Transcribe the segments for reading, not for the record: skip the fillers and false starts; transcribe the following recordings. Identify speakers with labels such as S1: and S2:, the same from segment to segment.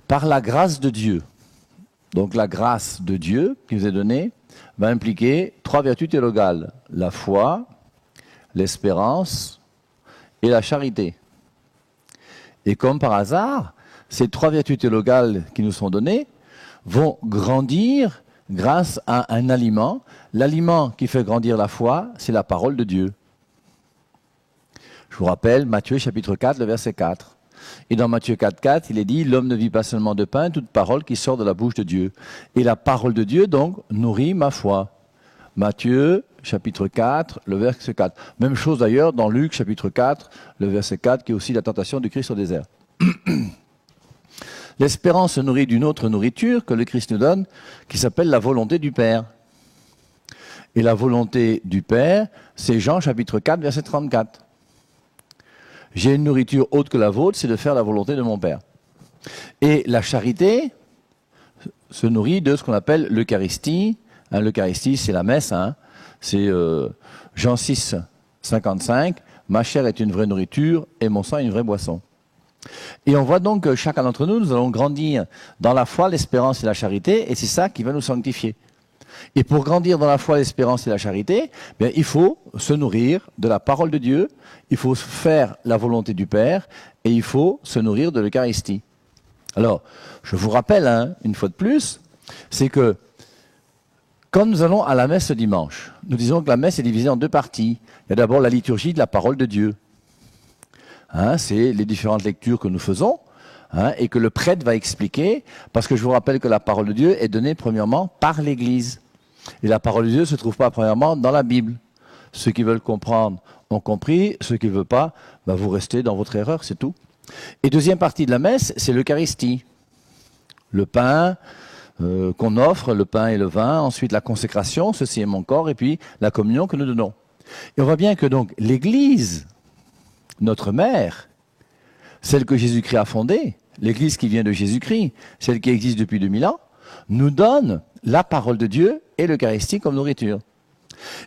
S1: par la grâce de Dieu. Donc la grâce de Dieu qui vous est donnée va impliquer 3 vertus théologales. La foi, l'espérance et la charité. Et comme par hasard, ces 3 vertus théologales qui nous sont données vont grandir grâce à un aliment. L'aliment qui fait grandir la foi, c'est la parole de Dieu. Je vous rappelle Matthieu chapitre 4, le verset 4. Et dans Matthieu 4, 4, il est dit « L'homme ne vit pas seulement de pain, toute parole qui sort de la bouche de Dieu. » Et la parole de Dieu, donc, nourrit ma foi. Matthieu chapitre 4, le verset 4. Même chose d'ailleurs dans Luc chapitre 4, le verset 4, qui est aussi la tentation du Christ au désert. L'espérance se nourrit d'une autre nourriture que le Christ nous donne, qui s'appelle la volonté du Père. Et la volonté du Père, c'est Jean chapitre 4, verset 34. J'ai une nourriture autre que la vôtre, c'est de faire la volonté de mon Père. Et la charité se nourrit de ce qu'on appelle l'Eucharistie. L'Eucharistie, c'est la messe. C'est Jean 6, 55. Ma chair est une vraie nourriture et mon sang est une vraie boisson. Et on voit donc que chacun d'entre nous, nous allons grandir dans la foi, l'espérance et la charité, et c'est ça qui va nous sanctifier. Et pour grandir dans la foi, l'espérance et la charité, bien, il faut se nourrir de la parole de Dieu, il faut faire la volonté du Père, et il faut se nourrir de l'Eucharistie. Alors, je vous rappelle, une fois de plus, c'est que quand nous allons à la messe ce dimanche, nous disons que la messe est divisée en 2 parties. Il y a d'abord la liturgie de la parole de Dieu. C'est les différentes lectures que nous faisons et que le prêtre va expliquer, parce que je vous rappelle que la parole de Dieu est donnée premièrement par l'Église. Et la parole de Dieu ne se trouve pas premièrement dans la Bible. Ceux qui veulent comprendre ont compris, ceux qui ne veulent pas, vous restez dans votre erreur, c'est tout. Et deuxième partie de la messe, c'est l'Eucharistie. Le pain qu'on offre, le pain et le vin, ensuite la consécration, ceci est mon corps, et puis la communion que nous donnons. Et on voit bien que donc l'Église, notre mère, celle que Jésus-Christ a fondée, l'Église qui vient de Jésus-Christ, celle qui existe depuis 2000 ans, nous donne la parole de Dieu et l'Eucharistie comme nourriture.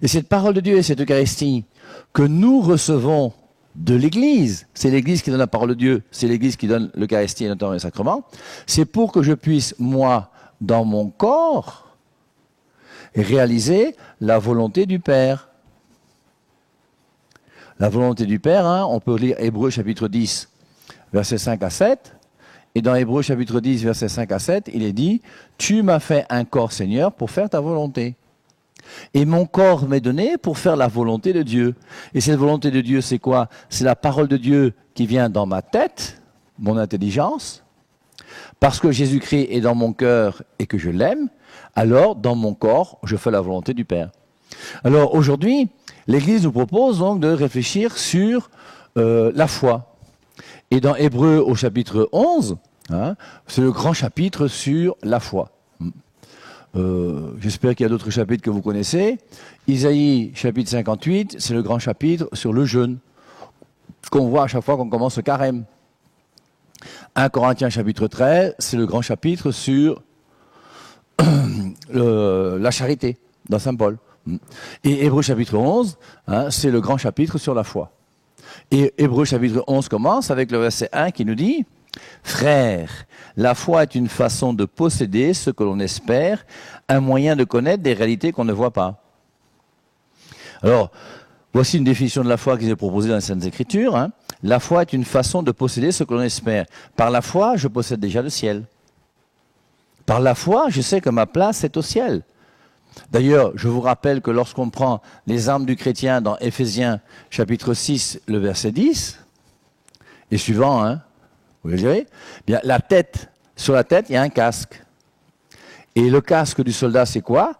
S1: Et cette parole de Dieu et cette Eucharistie que nous recevons de l'Église, c'est l'Église qui donne la parole de Dieu, c'est l'Église qui donne l'Eucharistie et notamment les sacrements, c'est pour que je puisse, moi, dans mon corps, réaliser la volonté du Père. La volonté du Père, on peut lire Hébreux chapitre 10, versets 5 à 7. Et dans Hébreux chapitre 10, versets 5 à 7, il est dit « Tu m'as fait un corps, Seigneur, pour faire ta volonté. Et mon corps m'est donné pour faire la volonté de Dieu. » Et cette volonté de Dieu, c'est quoi? C'est la parole de Dieu qui vient dans ma tête, mon intelligence. Parce que Jésus-Christ est dans mon cœur et que je l'aime, alors dans mon corps, je fais la volonté du Père. Alors aujourd'hui, l'Église nous propose donc de réfléchir sur la foi. Et dans Hébreux au chapitre 11, c'est le grand chapitre sur la foi. J'espère qu'il y a d'autres chapitres que vous connaissez. Isaïe chapitre 58, c'est le grand chapitre sur le jeûne, qu'on voit à chaque fois qu'on commence le carême. 1 Corinthiens chapitre 13, c'est le grand chapitre sur la charité, dans Saint Paul. Et Hébreux chapitre 11, c'est le grand chapitre sur la foi. Et Hébreux chapitre 11 commence avec le verset 1 qui nous dit « Frères, la foi est une façon de posséder ce que l'on espère, un moyen de connaître des réalités qu'on ne voit pas. » Alors, voici une définition de la foi qui est proposée dans les Saintes Écritures. La foi est une façon de posséder ce que l'on espère. Par la foi, je possède déjà le ciel. Par la foi, je sais que ma place est au ciel. D'ailleurs, je vous rappelle que lorsqu'on prend les armes du chrétien dans Éphésiens chapitre 6, le verset 10, et suivant, vous le direz, bien, la tête, sur la tête, il y a un casque. Et le casque du soldat, c'est quoi?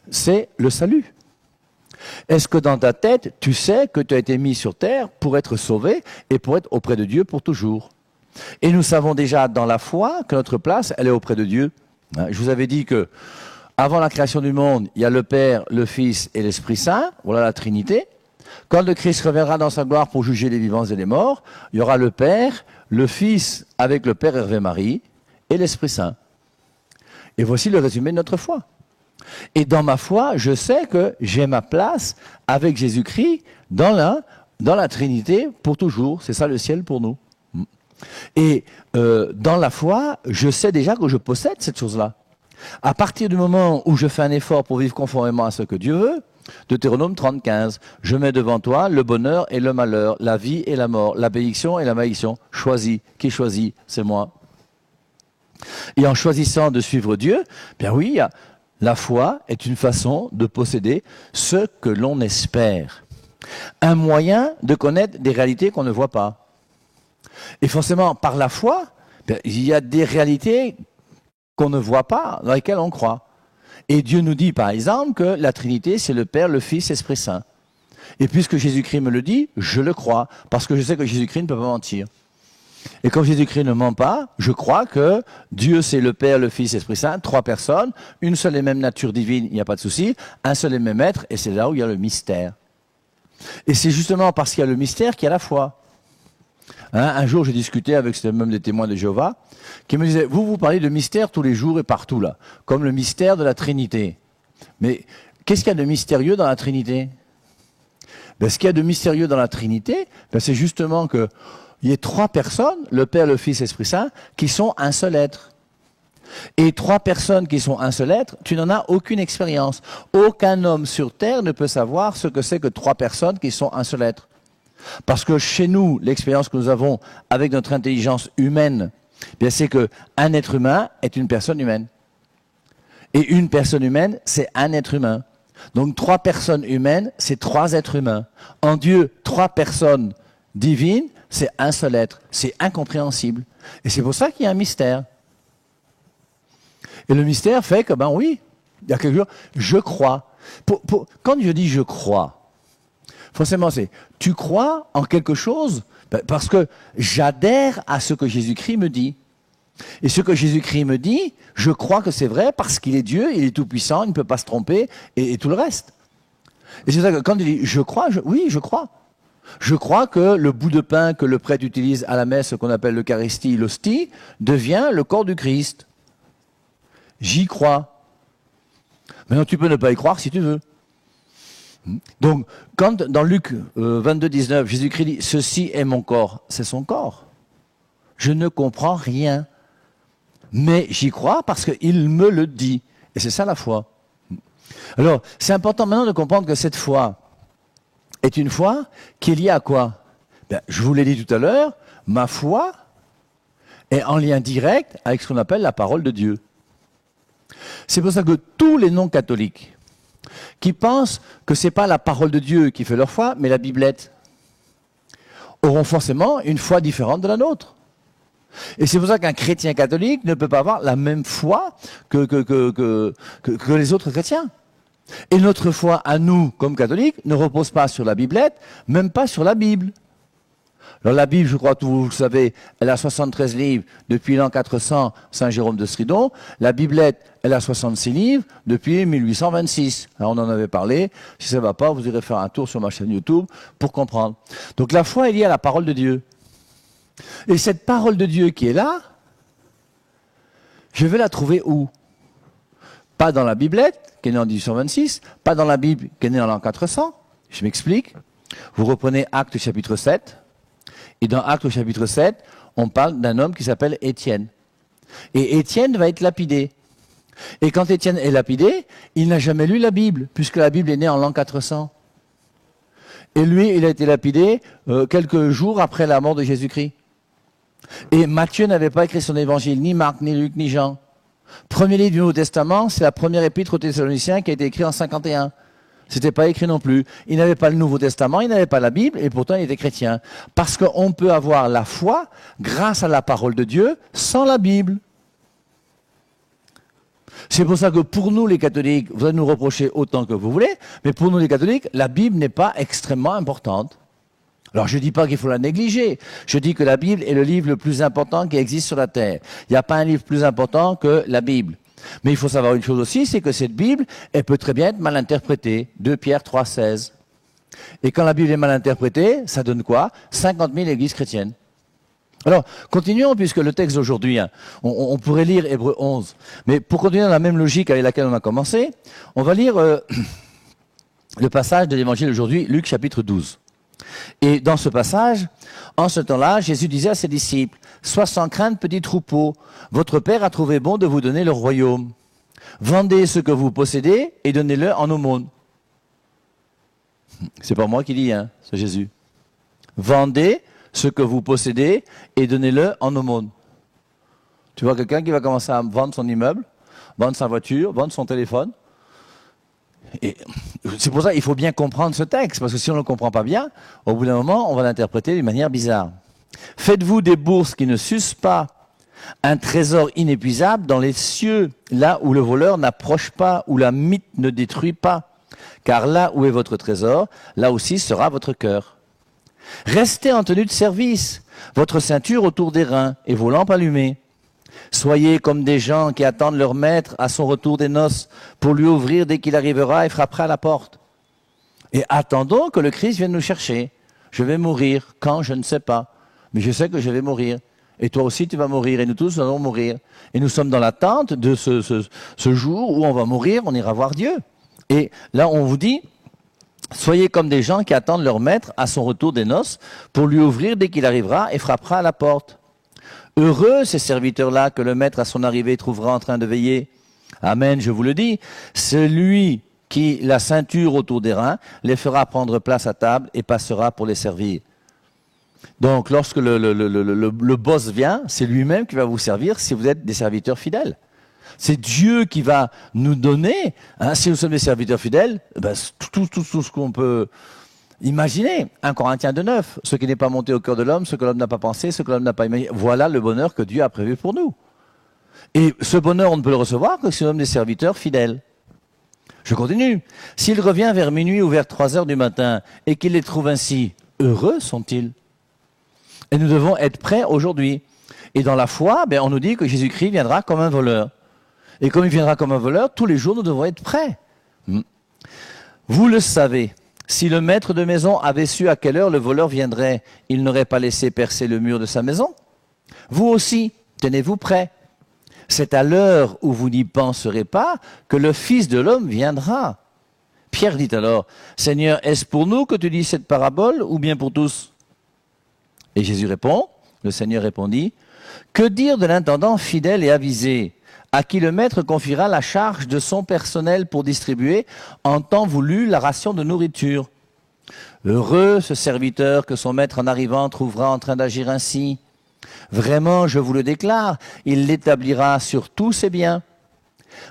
S1: C'est le salut. Est-ce que dans ta tête, tu sais que tu as été mis sur terre pour être sauvé et pour être auprès de Dieu pour toujours? Et nous savons déjà dans la foi que notre place, elle est auprès de Dieu. Je vous avais dit que avant la création du monde, il y a le Père, le Fils et l'Esprit Saint. Voilà la Trinité. Quand le Christ reviendra dans sa gloire pour juger les vivants et les morts, il y aura le Père, le Fils avec le Père Hervé Marie et l'Esprit Saint. Et voici le résumé de notre foi. Et dans ma foi, je sais que j'ai ma place avec Jésus-Christ dans la Trinité pour toujours. C'est ça le ciel pour nous. Et dans la foi, je sais déjà que je possède cette chose-là. À partir du moment où je fais un effort pour vivre conformément à ce que Dieu veut, Deutéronome 30:15, je mets devant toi le bonheur et le malheur, la vie et la mort, la bénédiction et la malédiction. Choisis. Qui choisit? C'est moi. Et en choisissant de suivre Dieu, bien oui, la foi est une façon de posséder ce que l'on espère. Un moyen de connaître des réalités qu'on ne voit pas. Et forcément, par la foi, il y a des réalités qu'on ne voit pas, dans lesquelles on croit. Et Dieu nous dit, par exemple, que la Trinité, c'est le Père, le Fils, l'Esprit Saint. Et puisque Jésus-Christ me le dit, je le crois, parce que je sais que Jésus-Christ ne peut pas mentir. Et comme Jésus-Christ ne ment pas, je crois que Dieu, c'est le Père, le Fils, l'Esprit Saint, 3 personnes, une seule et même nature divine, il n'y a pas de souci, un seul et même être, et c'est là où il y a le mystère. Et c'est justement parce qu'il y a le mystère qu'il y a la foi. Un jour, j'ai discuté avec c'était même des témoins de Jéhovah, qui me disaient, vous parlez de mystère tous les jours et partout là, comme le mystère de la Trinité. Mais qu'est-ce qu'il y a de mystérieux dans la Trinité? Ce qu'il y a de mystérieux dans la Trinité, c'est justement qu'il y ait 3 personnes, le Père, le Fils, l'Esprit Saint, qui sont un seul être. Et 3 personnes qui sont un seul être, tu n'en as aucune expérience. Aucun homme sur Terre ne peut savoir ce que c'est que 3 personnes qui sont un seul être. Parce que chez nous, l'expérience que nous avons avec notre intelligence humaine, c'est qu'un être humain est une personne humaine. Et une personne humaine, c'est un être humain. Donc 3 personnes humaines, c'est 3 êtres humains. En Dieu, 3 personnes divines, c'est un seul être. C'est incompréhensible. Et c'est pour ça qu'il y a un mystère. Et le mystère fait que, oui, il y a quelque chose, je crois. Quand je dis je crois, forcément c'est, tu crois en quelque chose parce que j'adhère à ce que Jésus-Christ me dit. Et ce que Jésus-Christ me dit, je crois que c'est vrai parce qu'il est Dieu, il est tout puissant, il ne peut pas se tromper, et tout le reste. Et c'est ça que quand il dit je crois, oui, je crois. Je crois que le bout de pain que le prêtre utilise à la messe, qu'on appelle l'Eucharistie, l'hostie, devient le corps du Christ. J'y crois. Maintenant, tu peux ne pas y croire si tu veux. Donc, quand dans Luc 22:19, Jésus-Christ dit « Ceci est mon corps », c'est son corps. Je ne comprends rien. Mais j'y crois parce qu'il me le dit. Et c'est ça la foi. Alors, c'est important maintenant de comprendre que cette foi est une foi qui est liée à quoi? Je vous l'ai dit tout à l'heure, ma foi est en lien direct avec ce qu'on appelle la parole de Dieu. C'est pour ça que tous les non-catholiques qui pensent que ce n'est pas la parole de Dieu qui fait leur foi, mais la Biblette, auront forcément une foi différente de la nôtre. Et c'est pour ça qu'un chrétien catholique ne peut pas avoir la même foi que les autres chrétiens. Et notre foi à nous, comme catholiques, ne repose pas sur la Biblette, même pas sur la Bible. Alors la Bible, je crois que vous le savez, elle a 73 livres depuis l'an 400, Saint Jérôme de Stridon. La Biblette, elle a 66 livres depuis 1826. Alors on en avait parlé. Si ça ne va pas, vous irez faire un tour sur ma chaîne YouTube pour comprendre. Donc la foi est liée à la parole de Dieu. Et cette parole de Dieu qui est là, je vais la trouver où? Pas dans la Biblette, qui est née en 1826, pas dans la Bible, qui est née en l'an 400. Je m'explique. Vous reprenez Actes chapitre 7. Et dans Actes chapitre 7, on parle d'un homme qui s'appelle Étienne. Et Étienne va être lapidé. Et quand Étienne est lapidé, il n'a jamais lu la Bible, puisque la Bible est née en l'an 400. Et lui, il a été lapidé quelques jours après la mort de Jésus-Christ. Et Matthieu n'avait pas écrit son évangile, ni Marc, ni Luc, ni Jean. Premier livre du Nouveau Testament, c'est la première épître aux Thessaloniciens qui a été écrite en 51. C'était pas écrit non plus. Il n'avait pas le Nouveau Testament, il n'avait pas la Bible, et pourtant il était chrétien. Parce qu'on peut avoir la foi grâce à la parole de Dieu sans la Bible. C'est pour ça que pour nous les catholiques, vous allez nous reprocher autant que vous voulez, mais pour nous les catholiques, la Bible n'est pas extrêmement importante. Alors je ne dis pas qu'il faut la négliger, je dis que la Bible est le livre le plus important qui existe sur la terre. Il n'y a pas un livre plus important que la Bible. Mais il faut savoir une chose aussi, c'est que cette Bible, elle peut très bien être mal interprétée. 2 Pierre 3,16. Et quand la Bible est mal interprétée, ça donne quoi? 50 000 églises chrétiennes. Alors, continuons, puisque le texte d'aujourd'hui, on pourrait lire Hébreux 11. Mais pour continuer dans la même logique avec laquelle on a commencé, on va lire le passage de l'évangile d'aujourd'hui, Luc chapitre 12. Et dans ce passage, en ce temps-là, Jésus disait à ses disciples, « Sois sans crainte, petit troupeau, votre Père a trouvé bon de vous donner le royaume. Vendez ce que vous possédez et donnez-le en aumône. » C'est pas moi qui dis, hein, c'est Jésus. Vendez ce que vous possédez et donnez-le en aumône. Tu vois quelqu'un qui va commencer à vendre son immeuble, vendre sa voiture, vendre son téléphone. Et c'est pour ça qu'il faut bien comprendre ce texte, parce que si on ne le comprend pas bien, au bout d'un moment, on va l'interpréter d'une manière bizarre. Faites-vous des bourses qui ne sucent pas, un trésor inépuisable dans les cieux, là où le voleur n'approche pas, où la mythe ne détruit pas. Car là où est votre trésor, là aussi sera votre cœur. Restez en tenue de service, votre ceinture autour des reins et vos lampes allumées. Soyez comme des gens qui attendent leur maître à son retour des noces pour lui ouvrir dès qu'il arrivera et frappera à la porte. Et attendons que le Christ vienne nous chercher. Je vais mourir. Quand? Je ne sais pas. Mais je sais que je vais mourir. Et toi aussi tu vas mourir. Et nous tous allons mourir. Et nous sommes dans l'attente de ce jour où on va mourir, on ira voir Dieu. Et là on vous dit, soyez comme des gens qui attendent leur maître à son retour des noces pour lui ouvrir dès qu'il arrivera et frappera à la porte. Heureux ces serviteurs-là que le maître à son arrivée trouvera en train de veiller. Amen, je vous le dis, celui qui, la ceinture autour des reins, les fera prendre place à table et passera pour les servir. Donc lorsque le boss vient, c'est lui-même qui va vous servir si vous êtes des serviteurs fidèles. C'est Dieu qui va nous donner, hein, si nous sommes des serviteurs fidèles, ben, tout ce qu'on peut imaginer. 1 Corinthiens 2,9, ce qui n'est pas monté au cœur de l'homme, ce que l'homme n'a pas pensé, ce que l'homme n'a pas imaginé. Voilà le bonheur que Dieu a prévu pour nous. Et ce bonheur, on ne peut le recevoir que si nous sommes des serviteurs fidèles. Je continue. S'il revient vers minuit ou vers 3 heures du matin et qu'il les trouve ainsi, heureux sont-ils? Et nous devons être prêts aujourd'hui. Et dans la foi, ben, on nous dit que Jésus-Christ viendra comme un voleur. Et comme il viendra comme un voleur, tous les jours, nous devons être prêts. Vous le savez, si le maître de maison avait su à quelle heure le voleur viendrait, il n'aurait pas laissé percer le mur de sa maison. Vous aussi, tenez-vous prêts. C'est à l'heure où vous n'y penserez pas que le Fils de l'homme viendra. Pierre dit alors, Seigneur, est-ce pour nous que tu dis cette parabole ou bien pour tous? Et Jésus répond, le Seigneur répondit, que dire de l'intendant fidèle et avisé, à qui le maître confiera la charge de son personnel pour distribuer en temps voulu la ration de nourriture. Heureux ce serviteur que son maître en arrivant trouvera en train d'agir ainsi. Vraiment, je vous le déclare, il l'établira sur tous ses biens.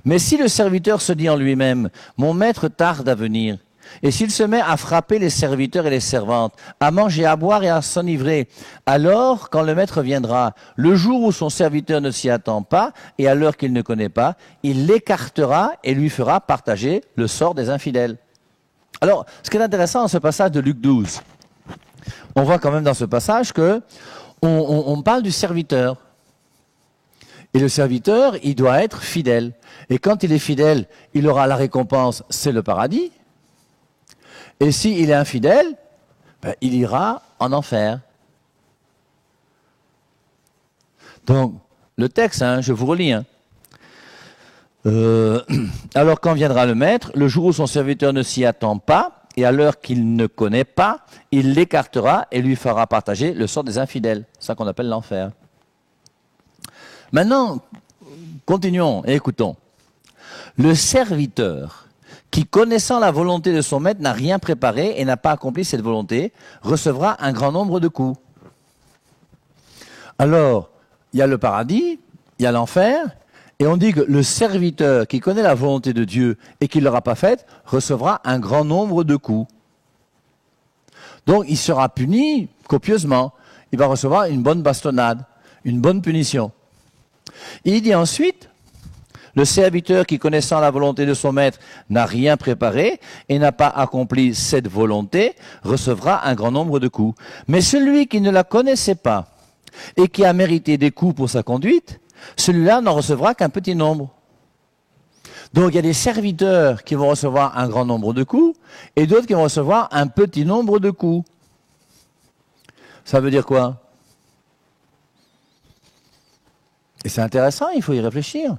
S1: Mais si le serviteur se dit en lui-même, mon maître tarde à venir, et s'il se met à frapper les serviteurs et les servantes, à manger, à boire et à s'enivrer, alors, quand le maître viendra, le jour où son serviteur ne s'y attend pas, et à l'heure qu'il ne connaît pas, il l'écartera et lui fera partager le sort des infidèles. Alors, ce qui est intéressant dans ce passage de Luc 12, on voit quand même dans ce passage que on parle du serviteur. Et le serviteur, il doit être fidèle. Et quand il est fidèle, il aura la récompense, c'est le paradis. Et s'il est infidèle, ben, il ira en enfer. Donc, le texte, hein, je vous relis. Hein. Alors quand viendra le maître, le jour où son serviteur ne s'y attend pas, et à l'heure qu'il ne connaît pas, il l'écartera et lui fera partager le sort des infidèles. C'est ça qu'on appelle l'enfer. Maintenant, continuons et écoutons. Le serviteur qui, connaissant la volonté de son maître, n'a rien préparé et n'a pas accompli cette volonté, recevra un grand nombre de coups. Alors, il y a le paradis, il y a l'enfer, et on dit que le serviteur qui connaît la volonté de Dieu et qui ne l'aura pas faite, recevra un grand nombre de coups. Donc, il sera puni copieusement. Il va recevoir une bonne bastonnade, une bonne punition. Et il dit ensuite, le serviteur qui, connaissant la volonté de son maître, n'a rien préparé et n'a pas accompli cette volonté, recevra un grand nombre de coups. Mais celui qui ne la connaissait pas et qui a mérité des coups pour sa conduite, celui-là n'en recevra qu'un petit nombre. Donc il y a des serviteurs qui vont recevoir un grand nombre de coups et d'autres qui vont recevoir un petit nombre de coups. Ça veut dire quoi? Et c'est intéressant, il faut y réfléchir.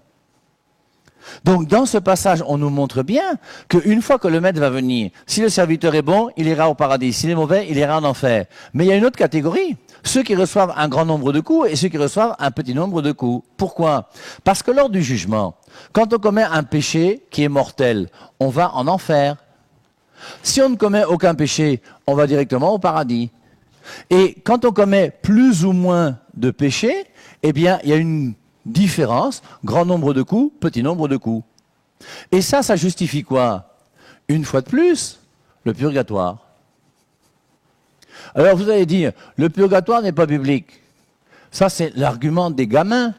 S1: Donc dans ce passage, on nous montre bien qu'une fois que le maître va venir, si le serviteur est bon, il ira au paradis. S'il est mauvais, il ira en enfer. Mais il y a une autre catégorie, ceux qui reçoivent un grand nombre de coups et ceux qui reçoivent un petit nombre de coups. Pourquoi? Parce que lors du jugement, quand on commet un péché qui est mortel, on va en enfer. Si on ne commet aucun péché, on va directement au paradis. Et quand on commet plus ou moins de péchés, eh bien, il y a une différence, grand nombre de coups, petit nombre de coups. Et ça justifie quoi? Une fois de plus, le purgatoire. Alors vous allez dire, le purgatoire n'est pas biblique. Ça c'est l'argument des gamins.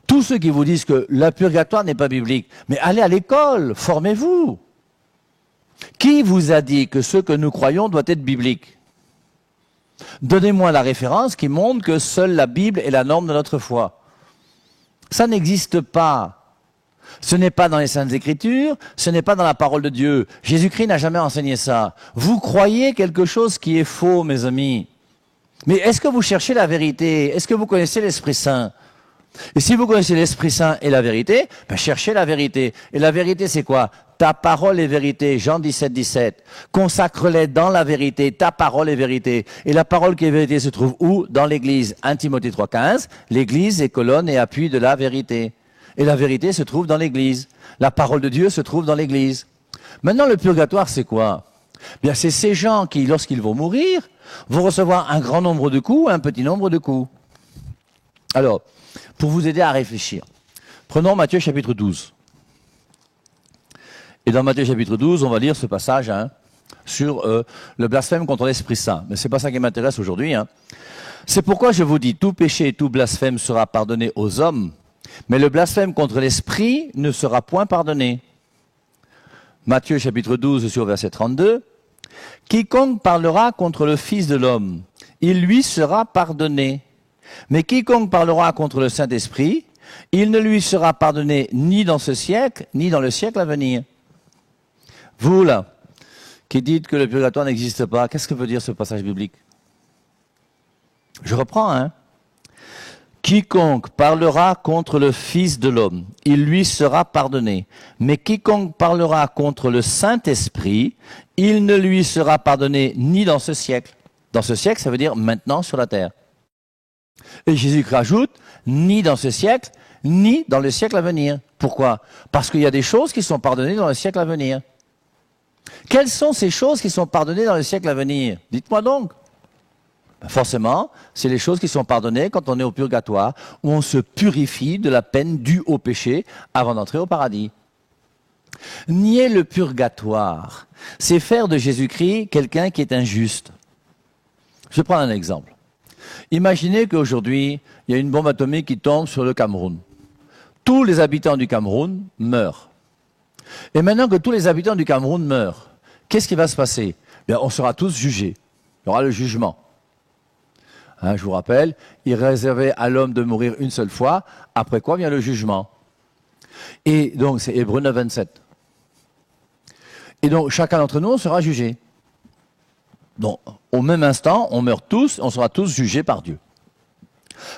S1: Tous ceux qui vous disent que le purgatoire n'est pas biblique, mais allez à l'école, formez-vous. Qui vous a dit que ce que nous croyons doit être biblique? Donnez-moi la référence qui montre que seule la Bible est la norme de notre foi. Ça n'existe pas. Ce n'est pas dans les Saintes Écritures, ce n'est pas dans la parole de Dieu. Jésus-Christ n'a jamais enseigné ça. Vous croyez quelque chose qui est faux, mes amis. Mais est-ce que vous cherchez la vérité? Est-ce que vous connaissez l'Esprit Saint? Et si vous connaissez l'Esprit Saint et la vérité, ben cherchez la vérité. Et la vérité, c'est quoi? Ta parole est vérité, Jean 17, 17. Consacre-les dans la vérité, ta parole est vérité. Et la parole qui est vérité se trouve où? Dans l'Église. 1 Timothée 3, 15. L'Église est colonne et appui de la vérité. Et la vérité se trouve dans l'Église. La parole de Dieu se trouve dans l'Église. Maintenant, le purgatoire, c'est quoi? Bien, c'est ces gens qui, lorsqu'ils vont mourir, vont recevoir un grand nombre de coups, un petit nombre de coups. Alors, pour vous aider à réfléchir, prenons Matthieu chapitre 12. Et dans Matthieu chapitre 12, on va lire ce passage sur le blasphème contre l'Esprit Saint. Mais c'est pas ça qui m'intéresse aujourd'hui. C'est pourquoi je vous dis, tout péché et tout blasphème sera pardonné aux hommes, mais le blasphème contre l'Esprit ne sera point pardonné. Matthieu chapitre 12 sur verset 32. Quiconque parlera contre le Fils de l'homme, il lui sera pardonné. Mais quiconque parlera contre le Saint-Esprit, il ne lui sera pardonné ni dans ce siècle, ni dans le siècle à venir. Vous, là, qui dites que le purgatoire n'existe pas, qu'est-ce que veut dire ce passage biblique? Je reprends, Quiconque parlera contre le Fils de l'homme, il lui sera pardonné. Mais quiconque parlera contre le Saint-Esprit, il ne lui sera pardonné ni dans ce siècle. Dans ce siècle, ça veut dire maintenant sur la terre. Et Jésus rajoute, ni dans ce siècle, ni dans le siècle à venir. Pourquoi? Parce qu'il y a des choses qui sont pardonnées dans le siècle à venir. Quelles sont ces choses qui sont pardonnées dans le siècle à venir? Dites-moi donc. Ben forcément, c'est les choses qui sont pardonnées quand on est au purgatoire, où on se purifie de la peine due au péché avant d'entrer au paradis. Nier le purgatoire, c'est faire de Jésus-Christ quelqu'un qui est injuste. Je vais prendre un exemple. Imaginez qu'aujourd'hui, il y a une bombe atomique qui tombe sur le Cameroun. Tous les habitants du Cameroun meurent. Et maintenant que tous les habitants du Cameroun meurent, qu'est-ce qui va se passer? Bien, on sera tous jugés. Il y aura le jugement. Je vous rappelle, il est réservé à l'homme de mourir une seule fois, après quoi vient le jugement. Et donc, c'est Hébreux 9, 27. Et donc, chacun d'entre nous, on sera jugé. Donc, au même instant, on meurt tous, on sera tous jugés par Dieu.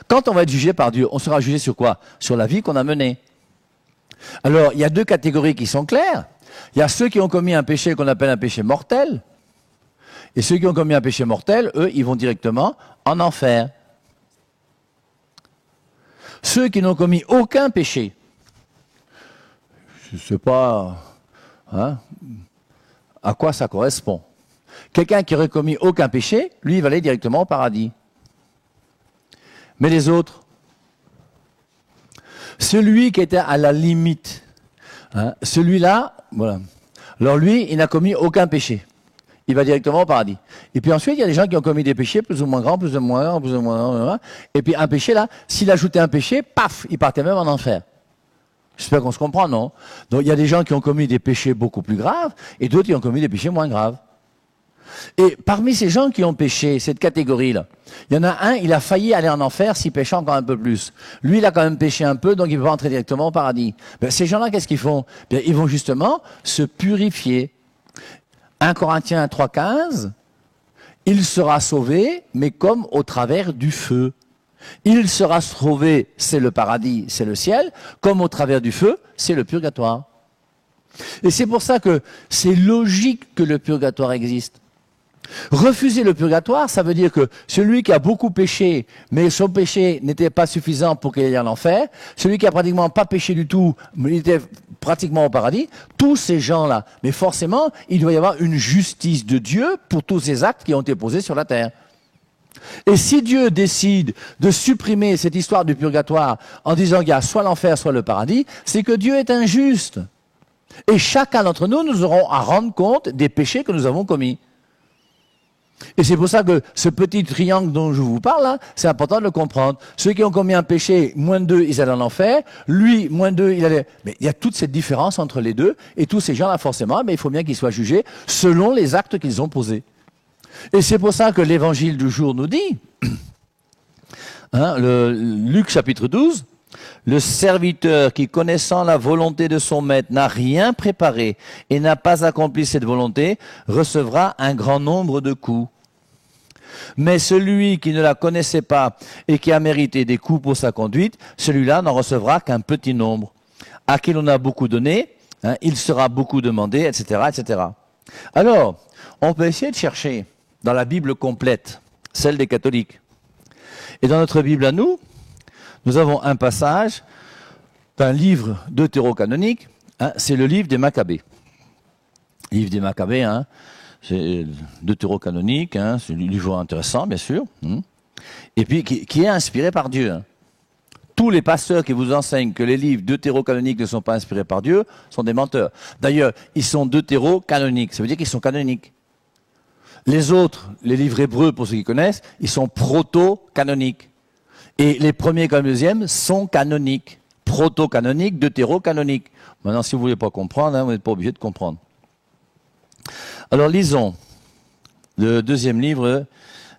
S1: Quand on va être jugé par Dieu, on sera jugé sur quoi? Sur la vie qu'on a menée. Alors, il y a deux catégories qui sont claires. Il y a ceux qui ont commis un péché qu'on appelle un péché mortel. Et ceux qui ont commis un péché mortel, eux, ils vont directement en enfer. Ceux qui n'ont commis aucun péché, je ne sais pas à quoi ça correspond. Quelqu'un qui aurait commis aucun péché, lui, il va aller directement au paradis. Mais les autres, celui qui était à la limite, celui-là, voilà. Alors lui, il n'a commis aucun péché. Il va directement au paradis. Et puis ensuite, il y a des gens qui ont commis des péchés plus ou moins grands, plus ou moins grands, plus ou moins grands. Et puis un péché là, s'il ajoutait un péché, paf, il partait même en enfer. J'espère qu'on se comprend, non? Donc il y a des gens qui ont commis des péchés beaucoup plus graves, et d'autres qui ont commis des péchés moins graves. Et parmi ces gens qui ont péché, cette catégorie-là, il y en a un, il a failli aller en enfer s'il péchait encore un peu plus. Lui, il a quand même péché un peu, donc il peut pas entrer directement au paradis. Ben, ces gens-là, qu'est-ce qu'ils font? Bien, ils vont justement se purifier. 1 Corinthiens 3,15, il sera sauvé, mais comme au travers du feu. Il sera sauvé, c'est le paradis, c'est le ciel, comme au travers du feu, c'est le purgatoire. Et c'est pour ça que c'est logique que le purgatoire existe. Refuser le purgatoire, ça veut dire que celui qui a beaucoup péché, mais son péché n'était pas suffisant pour qu'il aille en enfer, celui qui a pratiquement pas péché du tout, mais il était pratiquement au paradis, tous ces gens-là. Mais forcément, il doit y avoir une justice de Dieu pour tous ces actes qui ont été posés sur la terre. Et si Dieu décide de supprimer cette histoire du purgatoire en disant qu'il y a soit l'enfer, soit le paradis, c'est que Dieu est injuste. Et chacun d'entre nous, nous aurons à rendre compte des péchés que nous avons commis. Et c'est pour ça que ce petit triangle dont je vous parle, là, c'est important de le comprendre. Ceux qui ont commis un péché, moins 2, ils allaient en enfer. Lui, moins 2, il allait... Mais il y a toute cette différence entre les deux. Et tous ces gens-là, forcément, mais il faut bien qu'ils soient jugés selon les actes qu'ils ont posés. Et c'est pour ça que l'évangile du jour nous dit, Luc chapitre 12, le serviteur qui, connaissant la volonté de son maître, n'a rien préparé et n'a pas accompli cette volonté, recevra un grand nombre de coups. Mais celui qui ne la connaissait pas et qui a mérité des coups pour sa conduite, celui-là n'en recevra qu'un petit nombre. À qui l'on a beaucoup donné, il sera beaucoup demandé, etc., etc. Alors, on peut essayer de chercher dans la Bible complète, celle des catholiques. Et dans notre Bible à nous, nous avons un passage d'un livre deutérocanonique, c'est le livre des Maccabées. Le livre des Maccabées, c'est deutérocanonique, c'est un livre intéressant, bien sûr, et puis qui est inspiré par Dieu. Tous les pasteurs qui vous enseignent que les livres deutérocanoniques ne sont pas inspirés par Dieu sont des menteurs. D'ailleurs, ils sont deutérocanoniques, ça veut dire qu'ils sont canoniques. Les autres, les livres hébreux, pour ceux qui connaissent, ils sont proto-canoniques. Et les premiers comme les deuxièmes sont canoniques. Proto-canoniques, deutéro-canoniques. Maintenant, si vous ne voulez pas comprendre, vous n'êtes pas obligé de comprendre. Alors, lisons le deuxième livre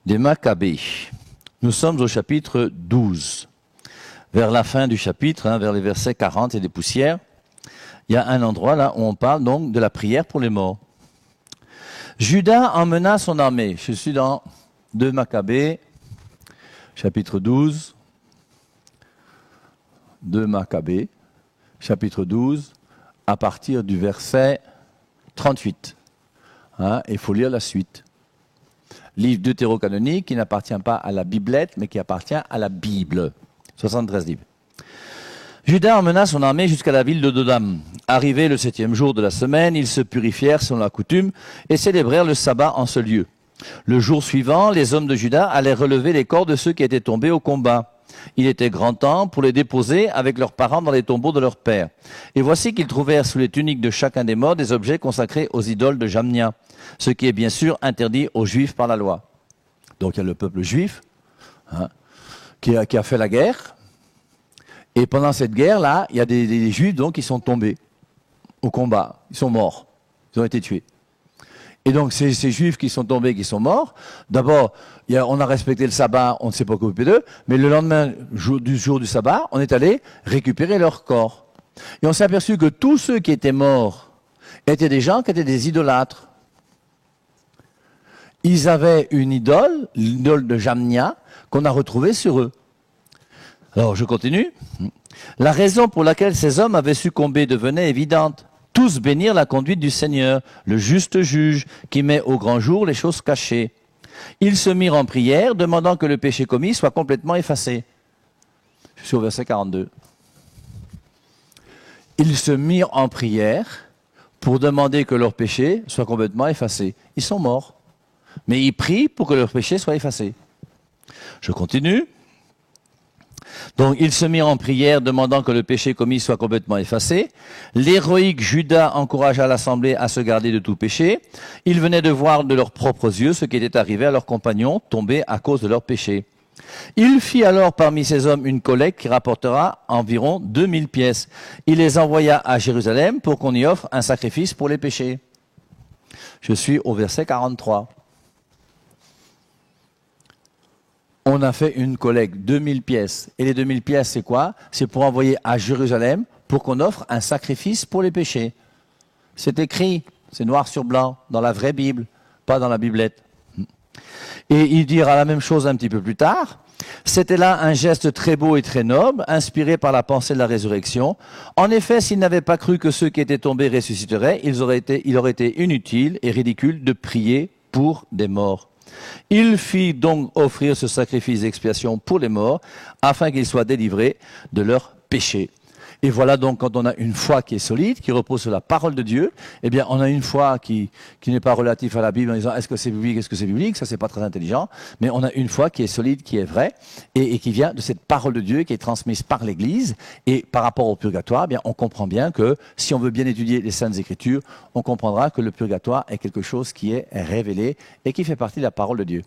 S1: des Maccabées. Nous sommes au chapitre 12. Vers la fin du chapitre, vers les versets 40 et des poussières, il y a un endroit là où on parle donc de la prière pour les morts. Judas emmena son armée. Je suis dans 2 Maccabées, chapitre 12. 2 Maccabées, chapitre 12, à partir du verset 38. Il faut lire la suite. Livre deutérocanonique qui n'appartient pas à la Biblette, mais qui appartient à la Bible. 73 livres. Judas emmena son armée jusqu'à la ville de Dodam. Arrivé le 7e jour de la semaine, ils se purifièrent selon la coutume et célébrèrent le sabbat en ce lieu. Le jour suivant, les hommes de Juda allaient relever les corps de ceux qui étaient tombés au combat. Il était grand temps pour les déposer avec leurs parents dans les tombeaux de leurs pères. Et voici qu'ils trouvèrent sous les tuniques de chacun des morts des objets consacrés aux idoles de Jamnia, ce qui est bien sûr interdit aux Juifs par la loi. Donc il y a le peuple juif qui a fait la guerre. Et pendant cette guerre-là, il y a des Juifs donc qui sont tombés au combat. Ils sont morts. Ils ont été tués. Et donc ces Juifs qui sont tombés, qui sont morts, d'abord, on a respecté le sabbat, on ne s'est pas occupé d'eux, mais le lendemain du jour du sabbat, on est allé récupérer leur corps. Et on s'est aperçu que tous ceux qui étaient morts étaient des gens qui étaient des idolâtres. Ils avaient une idole, l'idole de Jamnia, qu'on a retrouvée sur eux. Alors, je continue. La raison pour laquelle ces hommes avaient succombé devenait évidente. Tous bénirent la conduite du Seigneur, le juste juge, qui met au grand jour les choses cachées. Ils se mirent en prière, demandant que le péché commis soit complètement effacé. Je suis au verset 42. Ils se mirent en prière pour demander que leur péché soit complètement effacé. Ils sont morts. Mais ils prient pour que leur péché soit effacé. Je continue. Donc, ils se mirent en prière, demandant que le péché commis soit complètement effacé. L'héroïque Judas encouragea l'assemblée à se garder de tout péché. Ils venaient de voir de leurs propres yeux ce qui était arrivé à leurs compagnons, tombés à cause de leur péché. Il fit alors parmi ces hommes une collecte qui rapportera environ 2000 pièces. Il les envoya à Jérusalem pour qu'on y offre un sacrifice pour les péchés. Je suis au verset 43. On a fait une collecte, 2000 pièces. Et les 2000 pièces, c'est quoi? C'est pour envoyer à Jérusalem pour qu'on offre un sacrifice pour les péchés. C'est écrit, c'est noir sur blanc, dans la vraie Bible, pas dans la Biblette. Et il dira la même chose un petit peu plus tard. C'était là un geste très beau et très noble, inspiré par la pensée de la résurrection. En effet, s'ils n'avaient pas cru que ceux qui étaient tombés ressusciteraient, il aurait été inutile et ridicule de prier pour des morts. Il fit donc offrir ce sacrifice d'expiation pour les morts, afin qu'ils soient délivrés de leurs péchés. Et voilà donc quand on a une foi qui est solide, qui repose sur la parole de Dieu, eh bien on a une foi qui n'est pas relative à la Bible en disant est-ce que c'est biblique, est-ce que c'est biblique, ça c'est pas très intelligent, mais on a une foi qui est solide, qui est vraie, et qui vient de cette parole de Dieu qui est transmise par l'Église. Et par rapport au purgatoire, eh bien on comprend bien que si on veut bien étudier les Saintes Écritures, on comprendra que le purgatoire est quelque chose qui est révélé et qui fait partie de la parole de Dieu.